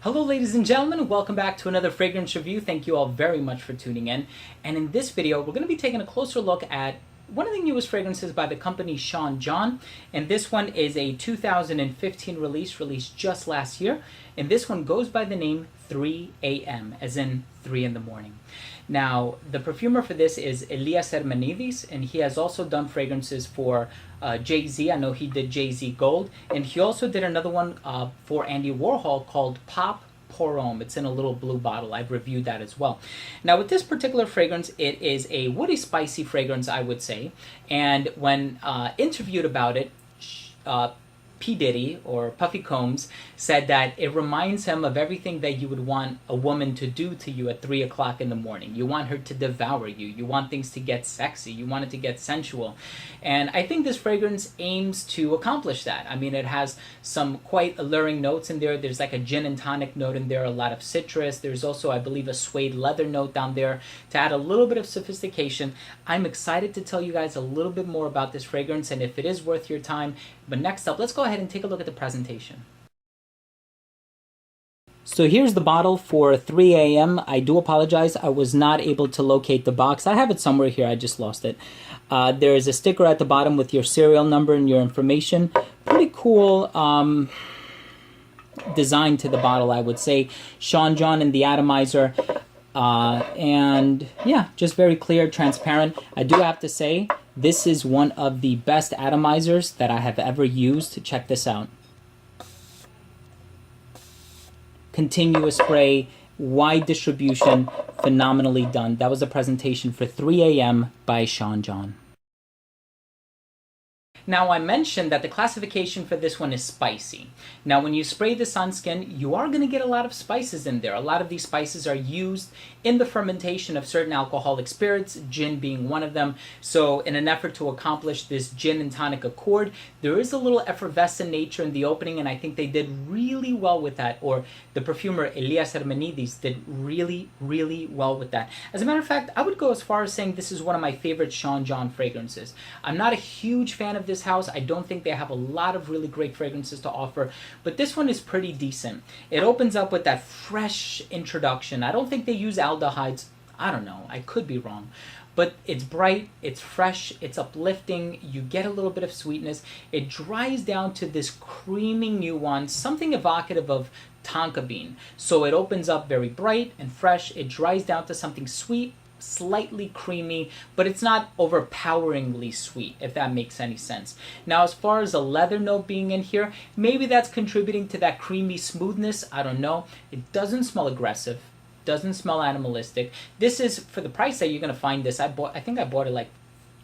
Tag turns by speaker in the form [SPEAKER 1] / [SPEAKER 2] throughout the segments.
[SPEAKER 1] Hello ladies and gentlemen, welcome back to another fragrance review. Thank you all very much for tuning in. And in this video, we're going to be taking a closer look at one of the newest fragrances by the company Sean John. And this one is a 2015 release, released just last year. And this one goes by the name 3 a.m., as in 3 in the morning. Now, the perfumer for this is Elias Hermenidis, and he has also done fragrances for Jay-Z. I know he did Jay-Z Gold, and he also did another one for Andy Warhol called Pop Pour Homme. It's in a little blue bottle. I've reviewed that as well. Now, with this particular fragrance, it is a woody, spicy fragrance, I would say. And when interviewed about it, P. Diddy, or Puffy Combs, said that it reminds him of everything that you would want a woman to do to you at 3 o'clock in the morning. You want her to devour you. You want things to get sexy. You want it to get sensual. And I think this fragrance aims to accomplish that. I mean, it has some quite alluring notes in there. There's like a gin and tonic note in there, a lot of citrus. There's also, I believe, a suede leather note down there to add a little bit of sophistication. I'm excited to tell you guys a little bit more about this fragrance and if it is worth your time. But next up, let's go ahead and take a look at the presentation. So here's the bottle for 3 a.m. I do apologize, I was not able to locate the box. I have it somewhere here, I just lost it. There is a sticker at the bottom with your serial number and your information. Pretty cool design to the bottle, I would say. Sean John and the atomizer. And yeah, just very clear, transparent. I do have to say, this is one of the best atomizers that I have ever used. Check this out. Continuous spray, wide distribution, phenomenally done. That was a presentation for 3 a.m. by Sean John. Now, I mentioned that the classification for this one is spicy. Now, when you spray this on skin, you are going to get a lot of spices in there. A lot of these spices are used in the fermentation of certain alcoholic spirits, gin being one of them. So in an effort to accomplish this gin and tonic accord, there is a little effervescent nature in the opening, and I think they did really well with that, or the perfumer Elias Hermenidis did really, really well with that. As a matter of fact, I would go as far as saying this is one of my favorite Sean John fragrances. I'm not a huge fan of this house. I don't think they have a lot of really great fragrances to offer, but this one is pretty decent. It opens up with that fresh introduction. I don't think they use aldehydes. I don't know. I could be wrong. But it's bright, it's fresh, it's uplifting, you get a little bit of sweetness. It dries down to this creamy nuance, something evocative of tonka bean. So it opens up very bright and fresh. It dries down to something sweet, slightly creamy, but it's not overpoweringly sweet, if that makes any sense. Now, as far as a leather note being in here, maybe that's contributing to that creamy smoothness. I don't know. It doesn't smell aggressive. Doesn't smell animalistic. This is, for the price that you're going to find this, I think I bought it like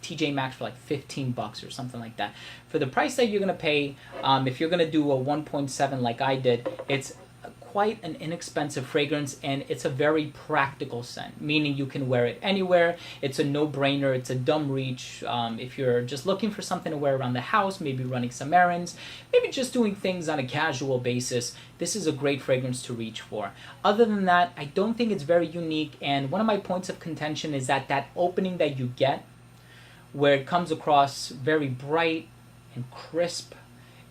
[SPEAKER 1] TJ Maxx for like 15 bucks or something like that. For the price that you're going to pay, if you're going to do a 1.7 like I did, it's quite an inexpensive fragrance, and it's a very practical scent, meaning you can wear it anywhere. It's a no-brainer. It's a dumb reach. If you're just looking for something to wear around the house, maybe running some errands, maybe just doing things on a casual basis, this is a great fragrance to reach for. Other than that, I don't think it's very unique, and one of my points of contention is that that opening that you get, where it comes across very bright and crisp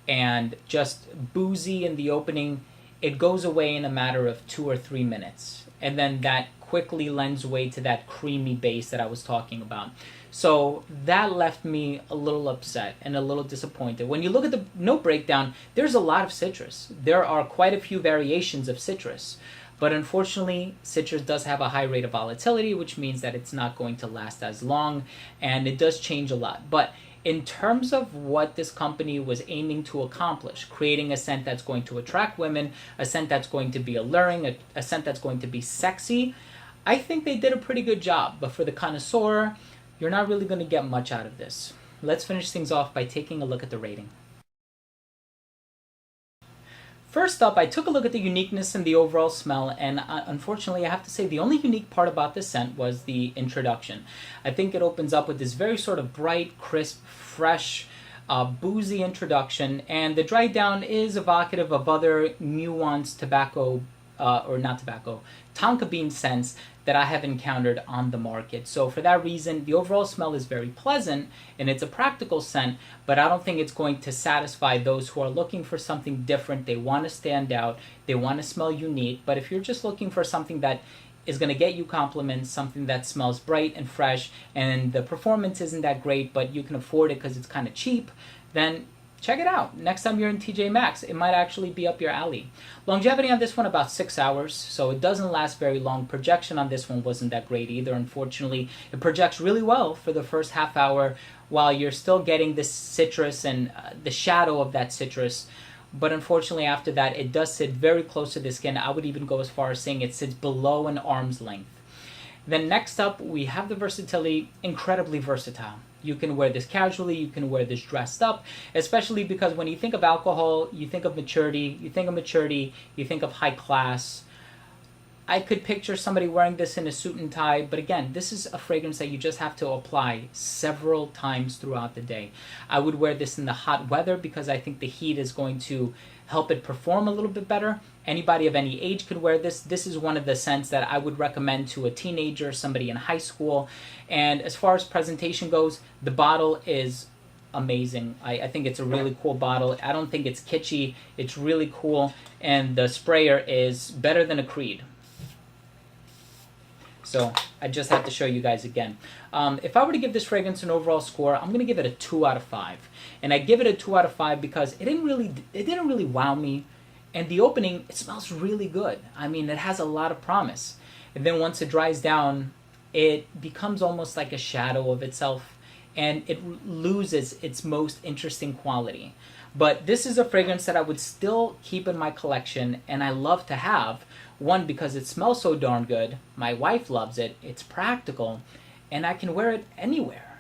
[SPEAKER 1] and just boozy in the opening, it goes away in a matter of 2 or 3 minutes. And then that quickly lends way to that creamy base that I was talking about. So that left me a little upset and a little disappointed. When you look at the note breakdown, there's a lot of citrus. There are quite a few variations of citrus. But unfortunately, citrus does have a high rate of volatility, which means that it's not going to last as long. And it does change a lot. But in terms of what this company was aiming to accomplish, creating a scent that's going to attract women, a scent that's going to be alluring, a scent that's going to be sexy, I think they did a pretty good job. But for the connoisseur, you're not really going to get much out of this. Let's finish things off by taking a look at the rating. First up, I took a look at the uniqueness and the overall smell, and unfortunately I have to say the only unique part about this scent was the introduction. I think it opens up with this very sort of bright, crisp, fresh, boozy introduction, and the dry down is evocative of other nuanced tobacco or not tobacco, tonka bean scents that I have encountered on the market. So for that reason, the overall smell is very pleasant and it's a practical scent, but I don't think it's going to satisfy those who are looking for something different. They want to stand out, they want to smell unique, but if you're just looking for something that is going to get you compliments, something that smells bright and fresh, and the performance isn't that great, but you can afford it because it's kind of cheap, then check it out. Next time you're in TJ Maxx, it might actually be up your alley. Longevity on this one, about 6 hours, so it doesn't last very long. Projection on this one wasn't that great either, unfortunately. It projects really well for the first half hour while you're still getting this citrus and the shadow of that citrus. But unfortunately, after that, it does sit very close to the skin. I would even go as far as saying it sits below an arm's length. Then next up, we have the versatility, incredibly versatile. You can wear this casually, you can wear this dressed up, especially because when you think of alcohol, you think of maturity, you think of high class. I could picture somebody wearing this in a suit and tie, but again, this is a fragrance that you just have to apply several times throughout the day. I would wear this in the hot weather because I think the heat is going to help it perform a little bit better. Anybody of any age could wear this. This is one of the scents that I would recommend to a teenager, somebody in high school. And as far as presentation goes, the bottle is amazing. I think it's a really cool bottle. I don't think it's kitschy. It's really cool. And the sprayer is better than a Creed. So I just have to show you guys again. If I were to give this fragrance an overall score, I'm going to give it a 2 out of 5. And I give it a 2 out of 5 because it didn't really wow me. And the opening, it smells really good. I mean, it has a lot of promise. And then once it dries down, it becomes almost like a shadow of itself. And it loses its most interesting quality. But this is a fragrance that I would still keep in my collection and I love to have. One, because it smells so darn good. My wife loves it. It's practical. And I can wear it anywhere.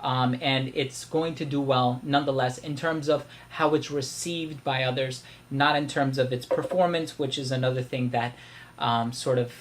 [SPEAKER 1] And it's going to do well nonetheless in terms of how it's received by others, not in terms of its performance, which is another thing that sort of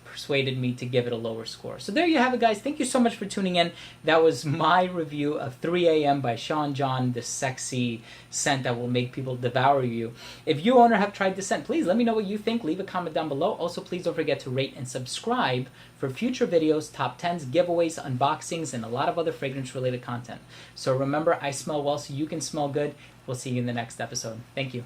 [SPEAKER 1] persuaded me to give it a lower score. So there you have it, guys. Thank you so much for tuning in. That was my review of 3 a.m. by Sean John, the sexy scent that will make people devour you. If you own or have tried this scent, please let me know what you think. Leave a comment down below. Also, please don't forget to rate and subscribe for future videos, top 10s, giveaways, unboxings, and a lot of other fragrance-related content. So remember, I smell well so you can smell good. We'll see you in the next episode. Thank you.